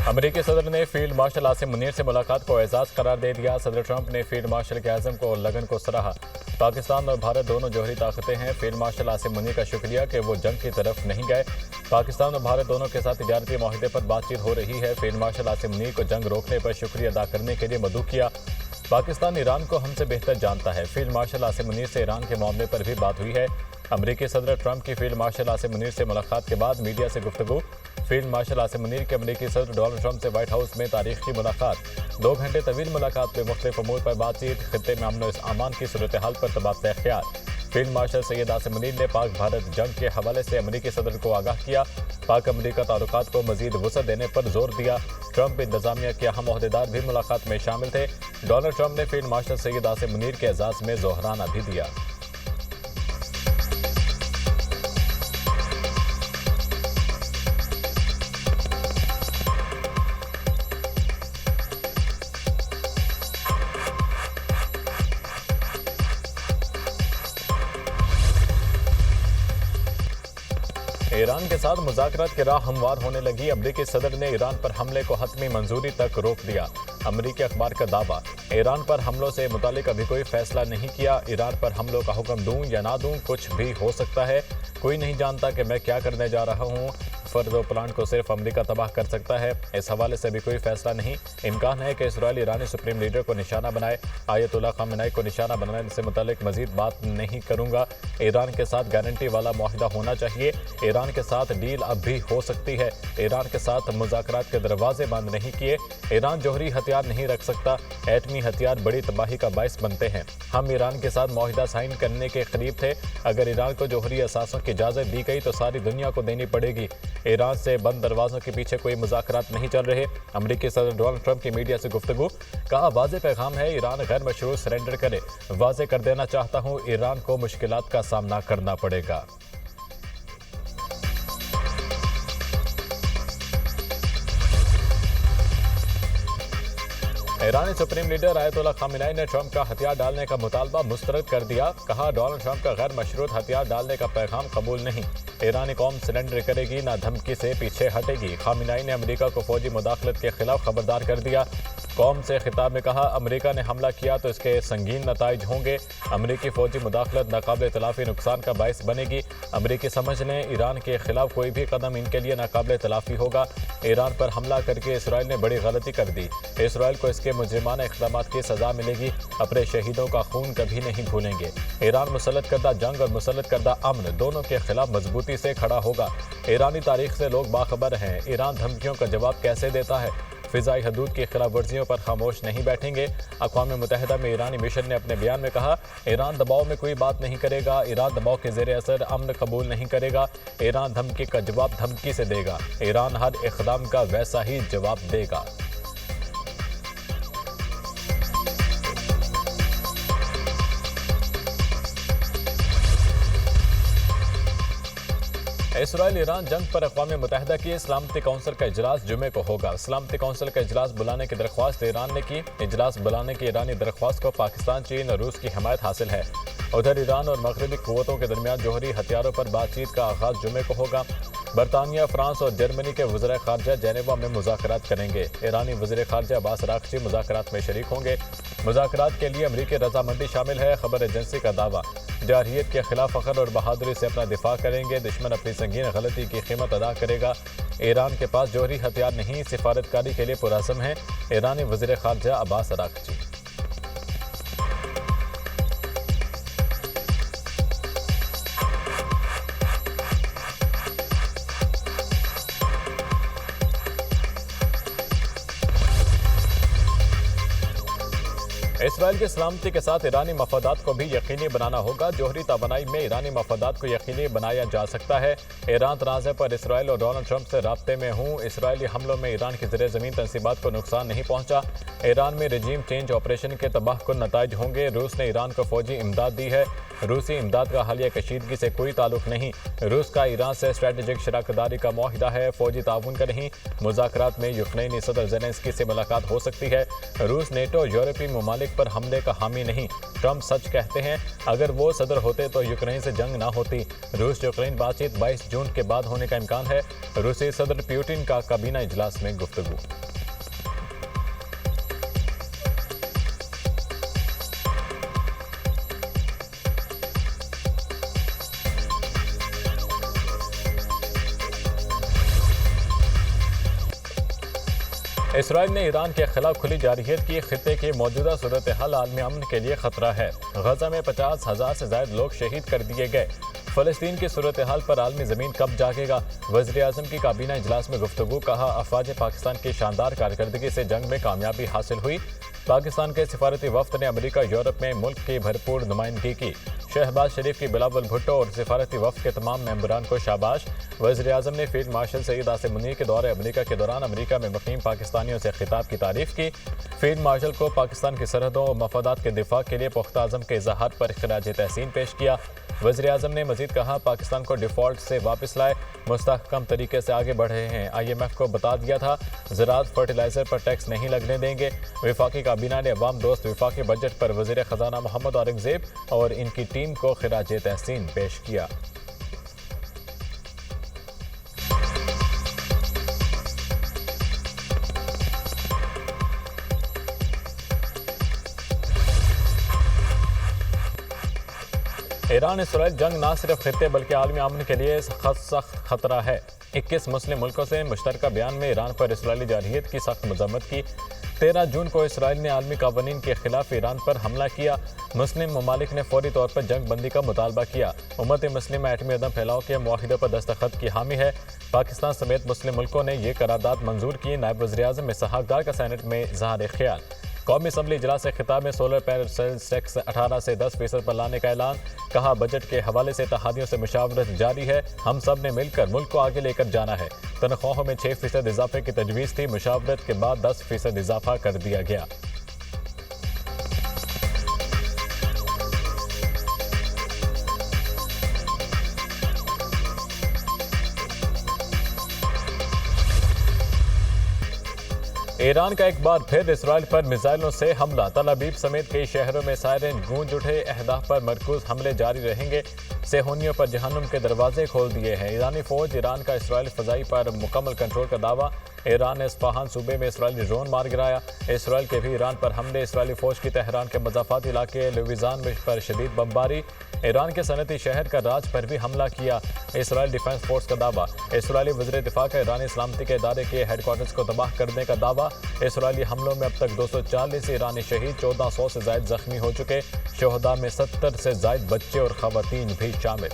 امریکی صدر نے فیلڈ مارشل عاصم منیر سے ملاقات کو اعزاز قرار دے دیا۔ صدر ٹرمپ نے فیلڈ مارشل کے عزم کو اور لگن کو سراہا۔ پاکستان اور بھارت دونوں جوہری طاقتیں ہیں۔ فیلڈ مارشل عاصم منیر کا شکریہ کہ وہ جنگ کی طرف نہیں گئے۔ پاکستان اور بھارت دونوں کے ساتھ تجارتی معاہدے پر بات چیت ہو رہی ہے۔ فیلڈ مارشل عاصم منیر کو جنگ روکنے پر شکریہ ادا کرنے کے لیے مدعو کیا۔ پاکستان ایران کو ہم سے بہتر جانتا ہے۔ فیلڈ مارشل عاصم منیر سے ایران کے معاملے پر بھی بات ہوئی ہے۔ امریکی صدر ٹرمپ کی فیلڈ مارشل عاصم منیر سے ملاقات کے بعد میڈیا سے گفتگو۔ فیلڈ مارشل عاصم منیر کے امریکی صدر ڈونلڈ ٹرمپ سے وائٹ ہاؤس میں تاریخی ملاقات۔ 2 گھنٹے طویل ملاقات میں مختلف امور پر بات چیت، خطے میں امن و امان کی صورتحال پر تبادلہ خیال۔ فیلڈ مارشل سید عاصم منیر نے پاک بھارت جنگ کے حوالے سے امریکی صدر کو آگاہ کیا۔ پاک امریکہ تعلقات کو مزید وسعت دینے پر زور دیا۔ ٹرمپ انتظامیہ کے اہم عہدیدار بھی ملاقات میں شامل تھے۔ ڈونلڈ ٹرمپ نے فیلڈ مارشل سید عاصم منیر کے اعزاز میں ظہرانہ بھی دیا۔ ایران کے ساتھ مذاکرات کی راہ ہموار ہونے لگی۔ امریکی صدر نے ایران پر حملے کو حتمی منظوری تک روک دیا۔ امریکی اخبار کا دعویٰ، ایران پر حملوں سے متعلق ابھی کوئی فیصلہ نہیں کیا۔ ایران پر حملوں کا حکم دوں یا نہ دوں کچھ بھی ہو سکتا ہے۔ کوئی نہیں جانتا کہ میں کیا کرنے جا رہا ہوں۔ فرد و پلان کو صرف امریکہ تباہ کر سکتا ہے۔ اس حوالے سے بھی کوئی فیصلہ نہیں۔ امکان ہے کہ اسرائیل ایرانی سپریم لیڈر کو نشانہ بنائے۔ آیت اللہ خامنہئی کو نشانہ بنانے سے متعلق مزید بات نہیں کروں گا۔ ایران کے ساتھ گارنٹی والا معاہدہ ہونا چاہیے۔ ایران کے ساتھ ڈیل اب بھی ہو سکتی ہے۔ ایران کے ساتھ مذاکرات کے دروازے بند نہیں کیے۔ ایران جوہری ہتھیار نہیں رکھ سکتا۔ ایٹمی ہتھیار بڑی تباہی کا باعث بنتے ہیں۔ ہم ایران کے ساتھ معاہدہ سائن کرنے کے قریب تھے۔ اگر ایران کو جوہری اثاثوں کی اجازت دی گئی تو ساری دنیا کو دینی پڑے گی۔ ایران سے بند دروازوں کے پیچھے کوئی مذاکرات نہیں چل رہے۔ امریکی صدر ڈونلڈ ٹرمپ کی میڈیا سے گفتگو، کہا واضح پیغام ہے ایران غیر مشروع سرنڈر کرے۔ واضح کر دینا چاہتا ہوں ایران کو مشکلات کا سامنا کرنا پڑے گا۔ ایرانی سپریم لیڈر آیت اللہ خامنہئی نے ٹرمپ کا ہتھیار ڈالنے کا مطالبہ مسترد کر دیا۔ کہا ڈونلڈ ٹرمپ کا غیر مشروط ہتھیار ڈالنے کا پیغام قبول نہیں۔ ایرانی قوم سرنڈر کرے گی نہ دھمکی سے پیچھے ہٹے گی۔ خامنہئی نے امریکہ کو فوجی مداخلت کے خلاف خبردار کر دیا۔ قوم سے خطاب میں کہا امریکہ نے حملہ کیا تو اس کے سنگین نتائج ہوں گے۔ امریکی فوجی مداخلت ناقابل تلافی نقصان کا باعث بنے گی۔ امریکی سمجھ لیں ایران کے خلاف کوئی بھی قدم ان کے لیے ناقابل تلافی ہوگا۔ ایران پر حملہ کر کے اسرائیل نے بڑی غلطی کر دی۔ اسرائیل کو اس کے مجرمانہ اقدامات کی سزا ملے گی۔ اپنے شہیدوں کا خون کبھی نہیں بھولیں گے۔ ایران مسلط کردہ جنگ اور مسلط کردہ امن دونوں کے خلاف مضبوطی سے کھڑا ہوگا۔ ایرانی تاریخ سے لوگ باخبر ہیں۔ ایران دھمکیوں کا جواب کیسے دیتا ہے؟ فضائی حدود کی خلاف ورزیوں پر خاموش نہیں بیٹھیں گے۔ اقوام متحدہ میں ایرانی مشن نے اپنے بیان میں کہا ایران دباؤ میں کوئی بات نہیں کرے گا۔ ایران دباؤ کے زیر اثر امن قبول نہیں کرے گا۔ ایران دھمکی کا جواب دھمکی سے دے گا۔ ایران ہر اقدام کا ویسا ہی جواب دے گا۔ اسرائیل ایران جنگ پر اقوام متحدہ کی سلامتی کونسل کا اجلاس جمعے کو ہوگا۔ سلامتی کونسل کا اجلاس بلانے کی درخواست ایران نے کی۔ اجلاس بلانے کی ایرانی درخواست کو پاکستان، چین اور روس کی حمایت حاصل ہے۔ ادھر ایران اور مغربی قوتوں کے درمیان جوہری ہتھیاروں پر بات چیت کا آغاز جمعے کو ہوگا۔ برطانیہ، فرانس اور جرمنی کے وزراء خارجہ جنیوا میں مذاکرات کریں گے۔ ایرانی وزیر خارجہ عباس اراغچی مذاکرات میں شریک ہوں گے۔ مذاکرات کے لیے امریکی رضامندی شامل ہے۔ خبر ایجنسی کا دعویٰ، جارحیت کے خلاف فخر اور بہادری سے اپنا دفاع کریں گے۔ دشمن اپنی سنگین غلطی کی قیمت ادا کرے گا۔ ایران کے پاس جوہری ہتھیار نہیں، سفارتکاری کے لیے پرعزم ہے۔ ایرانی وزیر خارجہ عباس اراغچی۔ اسرائیل کی سلامتی کے ساتھ ایرانی مفادات کو بھی یقینی بنانا ہوگا۔ جوہری توانائی میں ایرانی مفادات کو یقینی بنایا جا سکتا ہے۔ ایران تنازع پر اسرائیل اور ڈونلڈ ٹرمپ سے رابطے میں ہوں۔ اسرائیلی حملوں میں ایران کی زیر زمین تنصیبات کو نقصان نہیں پہنچا۔ ایران میں رجیم چینج آپریشن کے تباہ کن نتائج ہوں گے۔ روس نے ایران کو فوجی امداد دی ہے۔ روسی امداد کا حالیہ کشیدگی سے کوئی تعلق نہیں۔ روس کا ایران سے اسٹریٹجک شراکت داری کا معاہدہ ہے، فوجی تعاون کا نہیں۔ مذاکرات میں یوکرینی صدر زیلنسکی سے ملاقات ہو سکتی ہے۔ روس نیٹو یورپی ممالک پر حملے کا حامی نہیں۔ ٹرمپ سچ کہتے ہیں، اگر وہ صدر ہوتے تو یوکرین سے جنگ نہ ہوتی۔ روس یوکرین بات چیت 22 جون کے بعد ہونے کا امکان ہے۔ روسی صدر پیوٹن کا کابینہ اجلاس میں گفتگو۔ اسرائیل نے ایران کے خلاف کھلی جارحیت کی، خطے کی موجودہ صورتحال عالمی امن کے لیے خطرہ ہے۔ غزہ میں 50,000 سے زائد لوگ شہید کر دیے گئے۔ فلسطین کی صورتحال پر عالمی زمین کب جاگے گا؟ وزیر اعظم کی کابینہ اجلاس میں گفتگو، کہا افواج پاکستان کی شاندار کارکردگی سے جنگ میں کامیابی حاصل ہوئی۔ پاکستان کے سفارتی وفد نے امریکہ یورپ میں ملک کی بھرپور نمائندگی کی۔ شہباز شریف کی بلاول بھٹو اور سفارتی وفد کے تمام ممبران کو شاباش۔ وزیر اعظم نے فیلڈ مارشل سعید عاصم منیر کے دورے امریکہ کے دوران امریکہ میں مقیم پاکستانیوں سے خطاب کی تعریف کی۔ فیلڈ مارشل کو پاکستان کی سرحدوں اور مفادات کے دفاع کے لیے پختہ عزم کے اظہار پر خراج تحسین پیش کیا۔ وزیر اعظم نے مزید کہا، پاکستان کو ڈیفالٹ سے واپس لائے، مستحکم طریقے سے آگے بڑھ رہے ہیں۔ IMF کو بتا دیا تھا، زراعت فرٹیلائزر پر ٹیکس نہیں لگنے دیں گے۔ وفاقی کابینہ نے عوام دوست وفاقی بجٹ پر وزیر خزانہ محمد اورنگزیب اور ان کی ٹیم کو خراج تحسین پیش کیا۔ ایران اسرائیل جنگ نہ صرف خطے بلکہ عالمی امن کے لیے سخت خطرہ ہے۔ 21 مسلم ملکوں سے مشترکہ بیان میں ایران پر اسرائیلی جارحیت کی سخت مذمت کی۔ 13 جون کو اسرائیل نے عالمی قوانین کے خلاف ایران پر حملہ کیا۔ مسلم ممالک نے فوری طور پر جنگ بندی کا مطالبہ کیا۔ امت مسلمہ ایٹمی عدم پھیلاؤ کے معاہدے پر دستخط کی حامی ہے۔ پاکستان سمیت مسلم ملکوں نے یہ قرارداد منظور کی۔ نائب وزیر اعظم اسحاق ڈار کا سینٹ میں اظہار خیال۔ قومی اسمبلی اجلاس سے خطاب میں سولر پینل سیلز ٹیکس 18 سے 10% پر لانے کا اعلان، کہا بجٹ کے حوالے سے اتحادیوں سے مشاورت جاری ہے، ہم سب نے مل کر ملک کو آگے لے کر جانا ہے۔ تنخواہوں میں 6% اضافے کی تجویز تھی، مشاورت کے بعد 10% اضافہ کر دیا گیا۔ ایران کا ایک بار پھر اسرائیل پر میزائلوں سے حملہ، تل ابیب سمیت کئی شہروں میں سائرن گونج اٹھے، اہداف پر مرکوز حملے جاری رہیں گے، صہیونیوں پر جہنم کے دروازے کھول دیے ہیں۔ ایرانی فوج ایران کا اسرائیل فضائی پر مکمل کنٹرول کا دعویٰ، ایران نے اصفہان صوبے میں اسرائیلی ڈرون مار گرایا۔ اسرائیل کے بھی ایران پر حملے، اسرائیلی فوج کی تہران کے مضافاتی علاقے لویزان پر شدید بمباری، ایران کے صنعتی شہر کا راج پر بھی حملہ کیا، اسرائیل ڈیفنس فورس کا دعویٰ، اسرائیلی وزیر دفاع کا ایرانی سلامتی کے ادارے کے ہیڈ کوارٹرز کو تباہ کرنے کا دعویٰ۔ اسرائیلی حملوں میں اب تک 240 ایرانی شہید، 1400 سے زائد زخمی ہو چکے، شہداء میں 70 سے زائد بچے اور خواتین بھی شامل۔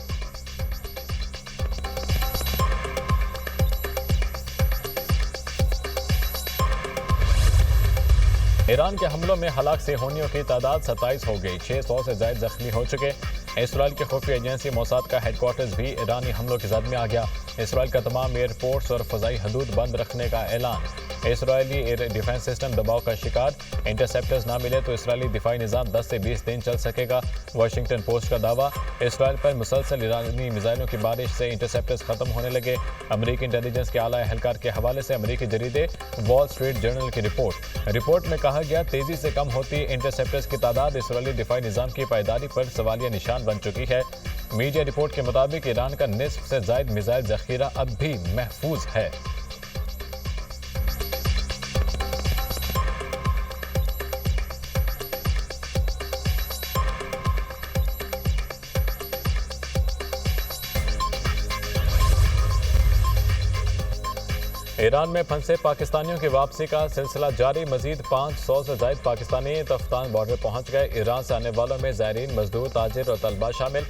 ایران کے حملوں میں ہلاک صہیونیوں کی تعداد 27 ہو گئی، 600 سے زائد زخمی ہو چکے۔ اسرائیل کی خفیہ ایجنسی موساد کا ہیڈ کوارٹرز بھی ایرانی حملوں کی زد میں آ گیا۔ اسرائیل کا تمام ایئرپورٹس اور فضائی حدود بند رکھنے کا اعلان، اسرائیلی ایئر ڈیفنس سسٹم دباؤ کا شکار، انٹرسیپٹرز نہ ملے تو اسرائیلی دفاعی نظام 10 سے 20 دن چل سکے گا، واشنگٹن پوسٹ کا دعویٰ، اسرائیل پر مسلسل ایرانی میزائلوں کی بارش سے انٹرسیپٹرز ختم ہونے لگے، امریکی انٹیلیجنس کے اعلیٰ اہلکار کے حوالے سے امریکی جریدے وال اسٹریٹ جرنل کی رپورٹ میں کہا گیا، تیزی سے کم ہوتی انٹرسیپٹرز کی تعداد اسرائیلی دفاعی نظام کی پائیداری پر سوالیہ نشان بن چکی ہے۔ میڈیا رپورٹ کے مطابق ایران کا نصف سے زائد میزائل ذخیرہ اب بھی محفوظ ہے۔ ایران میں پھنسے پاکستانیوں کی واپسی کا سلسلہ جاری، مزید 500 سے زائد پاکستانی تفتان بارڈر پہنچ گئے۔ ایران سے آنے والوں میں زائرین، مزدور، تاجر اور طلباء شامل۔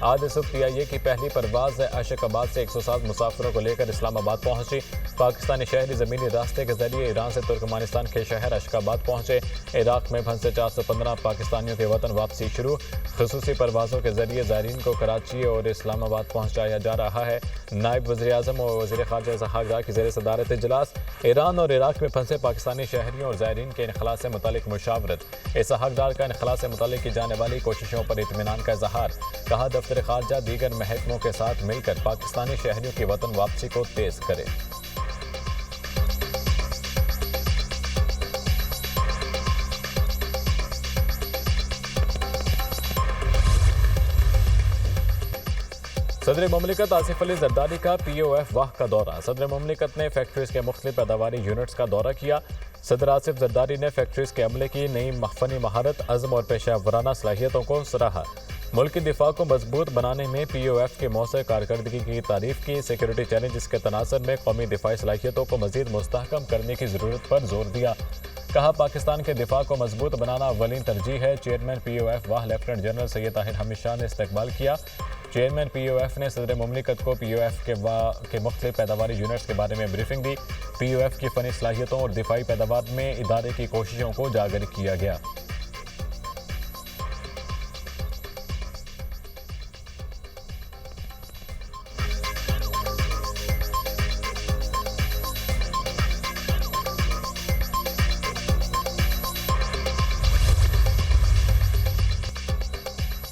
آج صبح PIA کی پہلی پرواز اشک آباد سے 107 مسافروں کو لے کر اسلام آباد پہنچی۔ پاکستانی شہری زمینی راستے کے ذریعے ایران سے ترکمانستان کے شہر اشخاباد پہنچے۔ عراق میں پھنسے 415 پاکستانیوں کے وطن واپسی شروع۔ خصوصی پروازوں کے ذریعے زائرین کو کراچی اور اسلام آباد پہنچایا جا رہا ہے۔ نائب وزیر اعظم اور وزیر خارجہ اسحاق ڈار کی زیر صدارت اجلاس۔ ایران اور عراق میں پھنسے پاکستانی شہریوں اور زائرین کے انخلاء سے متعلق مشاورت۔ اسحاق ڈار کا انخلاء سے متعلق کی جانے والی کوششوں پر اطمینان کا اظہار۔ کہا دفتر خارجہ دیگر محکموں کے ساتھ مل کر پاکستانی شہریوں کی وطن واپسی کو تیز کرے۔ صدر مملکت آصف علی زرداری کا پی او ایف واہ کا دورہ۔ صدر مملکت نے فیکٹریز کے مختلف پیداواری یونٹس کا دورہ کیا۔ صدر آصف زرداری نے فیکٹریز کے عملے کی نئی فنی مہارت، عزم اور پیشہ ورانہ صلاحیتوں کو سراہا۔ ملکی دفاع کو مضبوط بنانے میں پی او ایف کی مؤثر کارکردگی کی تعریف کی۔ سیکیورٹی چیلنجز کے تناظر میں قومی دفاعی صلاحیتوں کو مزید مستحکم کرنے کی ضرورت پر زور دیا۔ کہا پاکستان کے دفاع کو مضبوط بنانا اولین ترجیح ہے۔ چیئرمین پی او ایف واہ لیفٹیننٹ جنرل سید طاہر حمید شاہ نے استقبال کیا۔ چیئرمین پی او ایف نے صدر مملکت کو پی او ایف کے مختلف پیداواری یونٹس کے بارے میں بریفنگ دی۔ پی او ایف کی فنی صلاحیتوں اور دفاعی پیداوار میں ادارے کی کوششوں کو اجاگر کیا گیا۔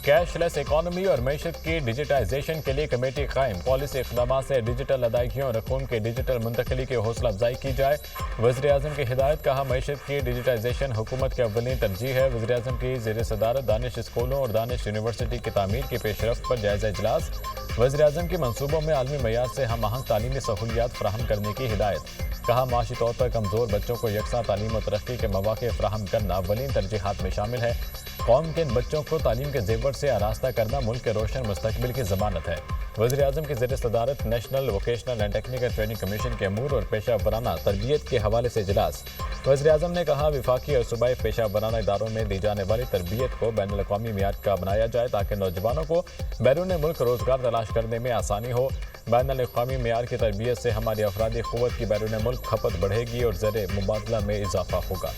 کیش لیس اکانومی اور معیشت کی ڈیجیٹائزیشن کے لیے کمیٹی قائم۔ پالیسی اقدامات سے ڈیجیٹل ادائیگیوں اور رقوم کی ڈیجیٹل منتقلی کی حوصلہ افزائی کی جائے۔ وزیر اعظم کی ہدایت۔ کہا معیشت کی ڈیجیٹائزیشن حکومت کی اولین ترجیح ہے۔ وزیر اعظم کی زیر صدارت دانش اسکولوں اور دانش یونیورسٹی کی تعمیر کی پیش رفت پر جائزہ اجلاس۔ وزیر اعظم کی منصوبوں میں عالمی معیار سے ہم آہنگ تعلیمی سہولیات فراہم کرنے کی ہدایت۔ کہا معاشی طور پر کمزور بچوں کو یکساں تعلیم و ترقی کے مواقع فراہم کرنا اولین ترجیحات میں شامل ہے۔ قوم کے ان بچوں کو تعلیم کے زیور سے آراستہ کرنا ملک کے روشن مستقبل کی ضمانت ہے۔ وزیر اعظم کی زیر صدارت national vocational and technical training commission کے امور اور پیشہ ورانہ تربیت کے حوالے سے اجلاس۔ وزیر اعظم نے کہا وفاقی اور صوبائی پیشہ ورانہ اداروں میں دی جانے والی تربیت کو بین الاقوامی معیار کا بنایا جائے تاکہ نوجوانوں کو بیرون ملک روزگار تلاش کرنے میں آسانی ہو۔ بین الاقوامی معیار کی تربیت سے ہماری افرادی قوت کی بیرون ملک کھپت بڑھے گی اور زر مبادلہ میں اضافہ ہوگا۔